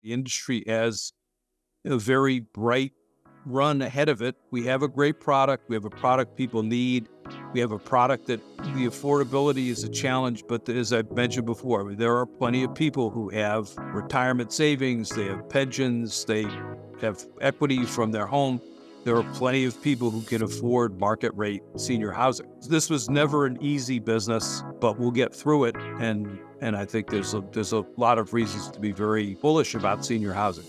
The industry has a very bright run ahead of it. We have a great product. We have a product people need. We have a product that the affordability is a challenge, but as I've mentioned before, there are plenty of people who have retirement savings, they have pensions, they have equity from their home. There are plenty of people who can afford market rate senior housing. This was never an easy business, but we'll get through it. And I think there's a lot of reasons to be very bullish about senior housing.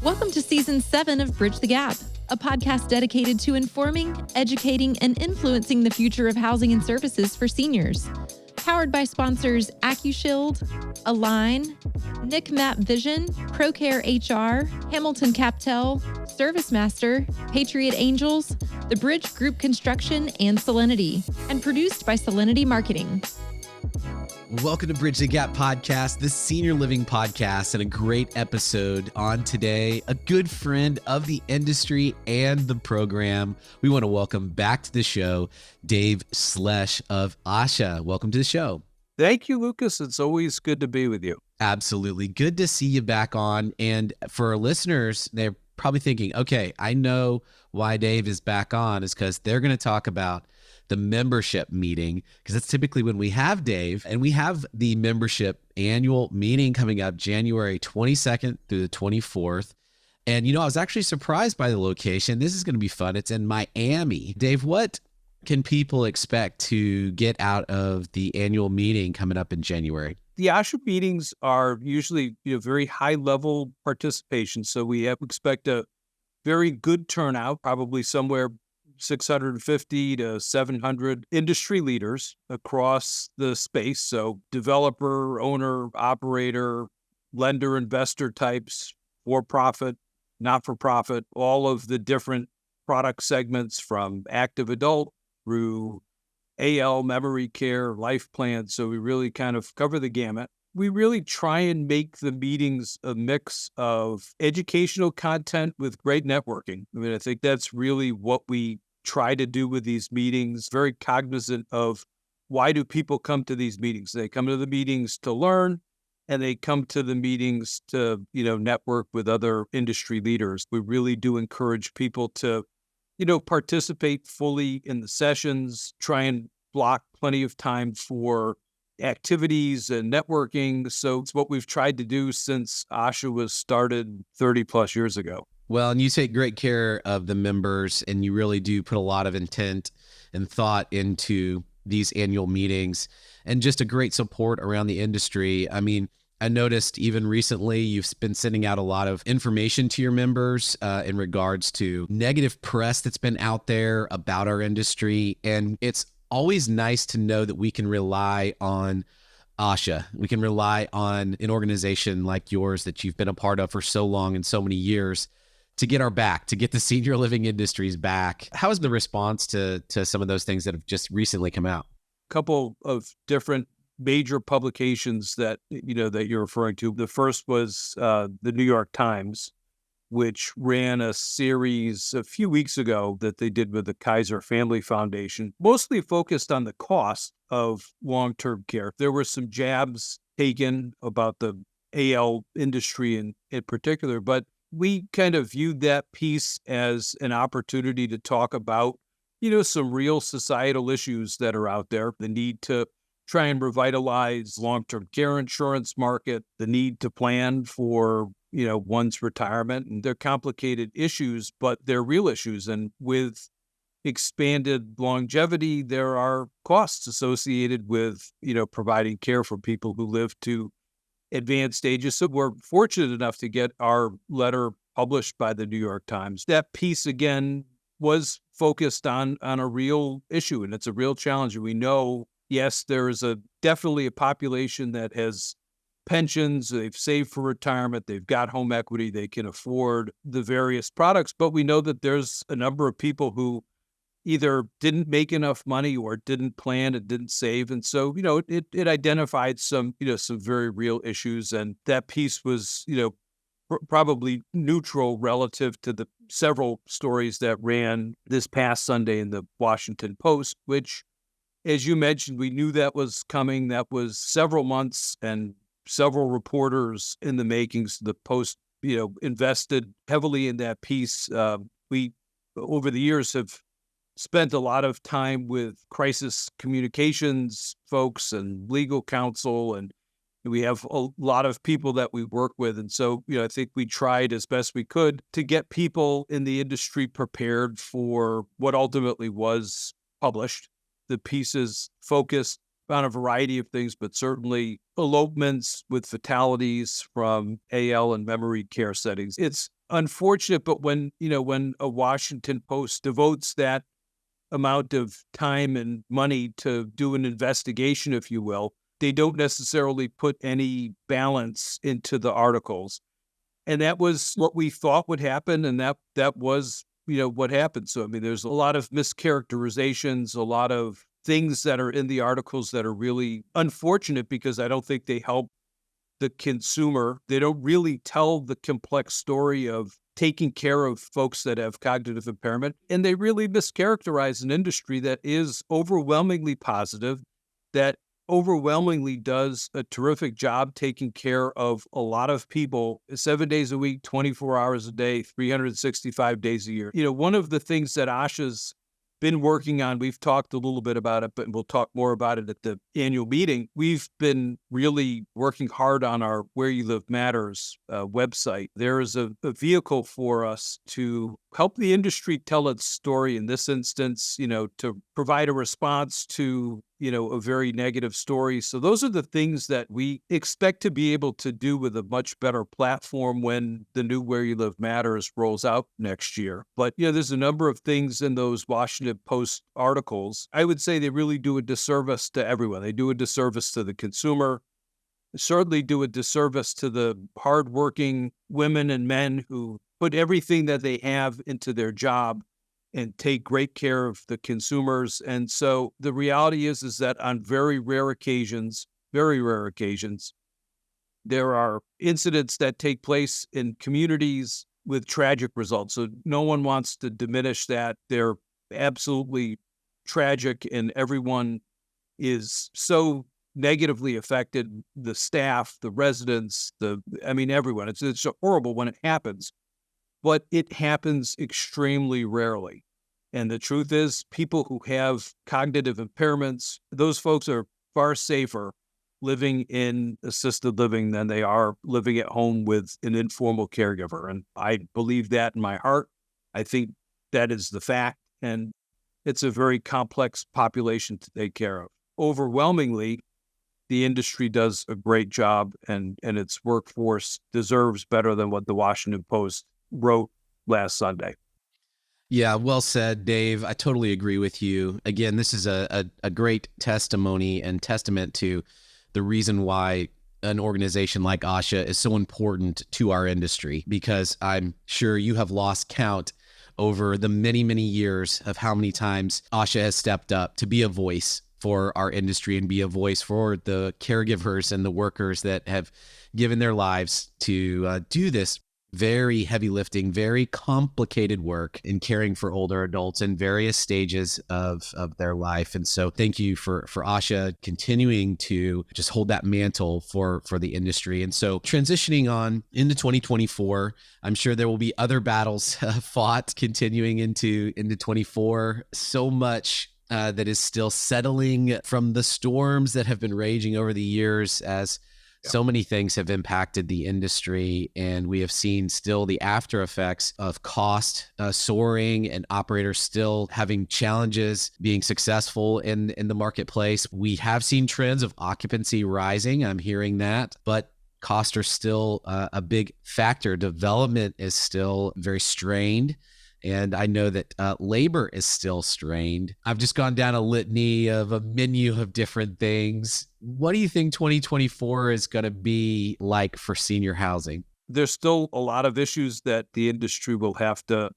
Welcome to Season 7 of Bridge the Gap, a podcast dedicated to informing, educating, and influencing the future of housing and services for seniors. Powered by sponsors AccuShield, Align, Nick Map Vision, ProCare HR, Hamilton Captel, ServiceMaster, Patriot Angels, The Bridge Group Construction, and Solinity, and produced by Solinity Marketing. Welcome to Bridge the Gap podcast, the senior living podcast, and a great episode on today. A good friend of the industry and the program. We want to welcome back to the show, Dave Schless of ASHA. Welcome to the show. Thank you, Lucas. It's always good to be with you. Absolutely. Good to see you back on. And for our listeners, they're probably thinking, okay, I know why Dave is back on is because they're going to talk about the membership meeting, because that's typically when we have Dave, and we have the membership annual meeting coming up January 22nd through the 24th. And, I was actually surprised by the location. This is going to be fun. It's in Miami. Dave, what can people expect to get out of the annual meeting coming up in January? The ASHA meetings are usually very high level participation. So we expect a very good turnout, probably somewhere 650 to 700 industry leaders across the space. So developer, owner, operator, lender, investor types, for-profit, not-for-profit, all of the different product segments from active adult through AL, memory care, life plans. So we really kind of cover the gamut. We really try and make the meetings a mix of educational content with great networking. I think that's really what we try to do with these meetings, very cognizant of why do people come to these meetings. They come to the meetings to learn, and they come to the meetings to, network with other industry leaders. We really do encourage people to, participate fully in the sessions, try and block plenty of time for activities and networking. So it's what we've tried to do since ASHA was started 30 plus years ago. Well, and you take great care of the members, and you really do put a lot of intent and thought into these annual meetings, and just a great support around the industry. I mean, I noticed even recently you've been sending out a lot of information to your members in regards to negative press that's been out there about our industry. And it's always nice to know that we can rely on ASHA. We can rely on an organization like yours that you've been a part of for so long and so many years to get our back, to get the senior living industries back. How is the response to some of those things that have just recently come out? A couple of different major publications that you're referring to. The first was the New York Times, which ran a series a few weeks ago that they did with the Kaiser Family Foundation, mostly focused on the cost of long-term care. There were some jabs taken about the AL industry in particular, but we kind of viewed that piece as an opportunity to talk about, some real societal issues that are out there, the need to try and revitalize long-term care insurance market, the need to plan for, one's retirement. And they're complicated issues, but they're real issues. And with expanded longevity, there are costs associated with, providing care for people who live to advanced stages. So we're fortunate enough to get our letter published by the New York Times. That piece, again, was focused on a real issue, and it's a real challenge. And we know, yes, there is definitely a population that has pensions, they've saved for retirement, they've got home equity, they can afford the various products, but we know that there's a number of people who either didn't make enough money or didn't plan and didn't save. And so, it identified some very real issues. And that piece was, probably neutral relative to the several stories that ran this past Sunday in the Washington Post, which, as you mentioned, we knew that was coming. That was several months and several reporters in the makings. The Post invested heavily in that piece. We, over the years, have spent a lot of time with crisis communications folks and legal counsel, and we have a lot of people that we work with. And so, I think we tried as best we could to get people in the industry prepared for what ultimately was published. The pieces focused on a variety of things, but certainly elopements with fatalities from AL and memory care settings. It's unfortunate, but when a Washington Post devotes that amount of time and money to do an investigation, if you will, they don't necessarily put any balance into the articles. And that was what we thought would happen. And that was, what happened. So, there's a lot of mischaracterizations, a lot of things that are in the articles that are really unfortunate because I don't think they help the consumer. They don't really tell the complex story of taking care of folks that have cognitive impairment. And they really mischaracterize an industry that is overwhelmingly positive, that overwhelmingly does a terrific job taking care of a lot of people 7 days a week, 24 hours a day, 365 days a year. One of the things that ASHA's been working on, we've talked a little bit about it, but we'll talk more about it at the annual meeting. We've been really working hard on our Where You Live Matters website. There is a vehicle for us to help the industry tell its story in this instance, to provide a response to a very negative story. So those are the things that we expect to be able to do with a much better platform when the new Where You Live Matters rolls out next year. But, there's a number of things in those Washington Post articles. I would say they really do a disservice to everyone. They do a disservice to the consumer, certainly do a disservice to the hardworking women and men who put everything that they have into their job and take great care of the consumers. And so the reality is that on very rare occasions, there are incidents that take place in communities with tragic results. So no one wants to diminish that. They're absolutely tragic, and everyone is so negatively affected, the staff, the residents, everyone. It's horrible when it happens, but it happens extremely rarely. And the truth is, people who have cognitive impairments, those folks are far safer living in assisted living than they are living at home with an informal caregiver. And I believe that in my heart. I think that is the fact. And it's a very complex population to take care of. Overwhelmingly, the industry does a great job, and its workforce deserves better than what the Washington Post wrote last Sunday. Yeah, well said, Dave. I totally agree with you. Again, this is a great testimony and testament to the reason why an organization like ASHA is so important to our industry, because I'm sure you have lost count over the many, many years of how many times ASHA has stepped up to be a voice for our industry and be a voice for the caregivers and the workers that have given their lives to do this very heavy lifting, very complicated work in caring for older adults in various stages of their life. And so thank you for ASHA continuing to just hold that mantle for the industry. And so transitioning on into 2024, I'm sure there will be other battles fought continuing into 24. So much that is still settling from the storms that have been raging over the years as so many things have impacted the industry, and we have seen still the after effects of cost soaring and operators still having challenges being successful in the marketplace. We have seen trends of occupancy rising. I'm hearing that, but costs are still a big factor. Development is still very strained. And I know that labor is still strained. I've just gone down a litany of a menu of different things. What do you think 2024 is going to be like for senior housing? There's still a lot of issues that the industry will have to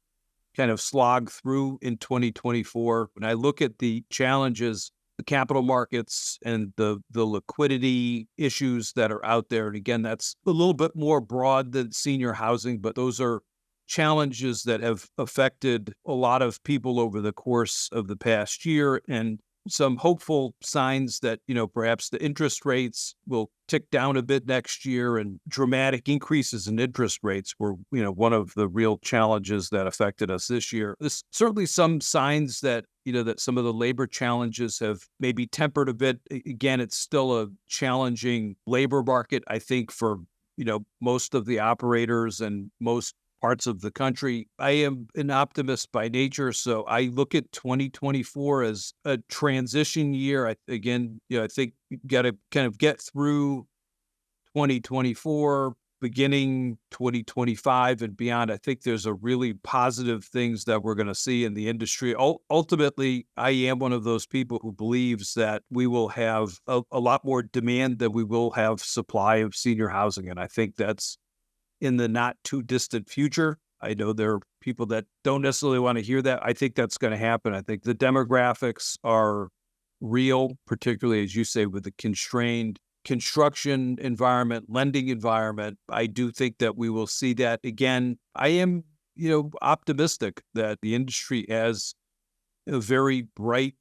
kind of slog through in 2024. When I look at the challenges, the capital markets and the liquidity issues that are out there, and again, that's a little bit more broad than senior housing, but those are challenges that have affected a lot of people over the course of the past year. And some hopeful signs that, perhaps the interest rates will tick down a bit next year, and dramatic increases in interest rates were, one of the real challenges that affected us this year. There's certainly some signs that, that some of the labor challenges have maybe tempered a bit. Again, it's still a challenging labor market, I think, for, most of the operators and most parts of the country. I am an optimist by nature, so I look at 2024 as a transition year. I think you got to kind of get through 2024, beginning 2025 and beyond. I think there's a really positive things that we're going to see in the industry. Ultimately, I am one of those people who believes that we will have a lot more demand than we will have supply of senior housing, and I think that's in the not too distant future. I know there are people that don't necessarily want to hear that. I think that's going to happen. I think the demographics are real, particularly, as you say, with the constrained construction environment, lending environment. I do think that we will see that again. I am, optimistic that the industry has a very bright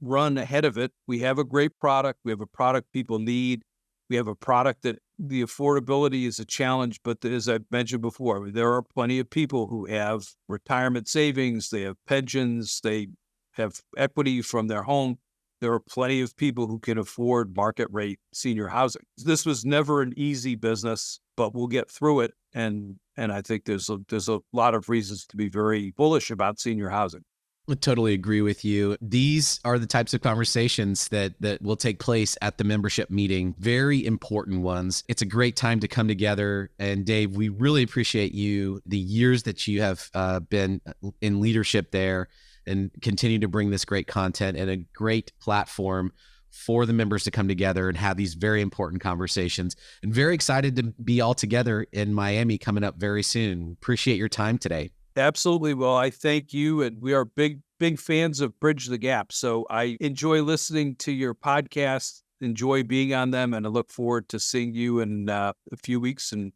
run ahead of it. We have a great product. We have a product people need. We have a product that the affordability is a challenge, but as I've mentioned before, there are plenty of people who have retirement savings, they have pensions, they have equity from their home. There are plenty of people who can afford market rate senior housing. This was never an easy business, but we'll get through it. And I think there's a lot of reasons to be very bullish about senior housing. I totally agree with you. These are the types of conversations that will take place at the membership meeting. Very important ones. It's a great time to come together. And Dave, we really appreciate you, the years that you have been in leadership there, and continue to bring this great content and a great platform for the members to come together and have these very important conversations. And very excited to be all together in Miami coming up very soon. Appreciate your time today. Absolutely. Well, I thank you. And we are big fans of Bridge the Gap. So I enjoy listening to your podcast, enjoy being on them, and I look forward to seeing you in a few weeks in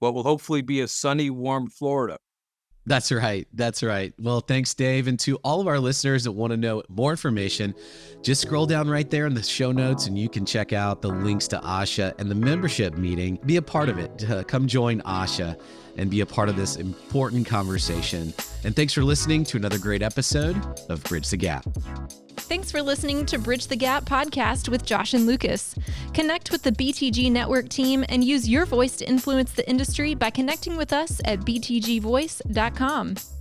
what will hopefully be a sunny, warm Florida. That's right. That's right. Well, thanks, Dave. And to all of our listeners that want to know more information, just scroll down right there in the show notes and you can check out the links to ASHA and the membership meeting. Be a part of it. Come join ASHA and be a part of this important conversation. And thanks for listening to another great episode of Bridge the Gap. Thanks for listening to Bridge the Gap podcast with Josh and Lucas. Connect with the BTG Network team and use your voice to influence the industry by connecting with us at btgvoice.com.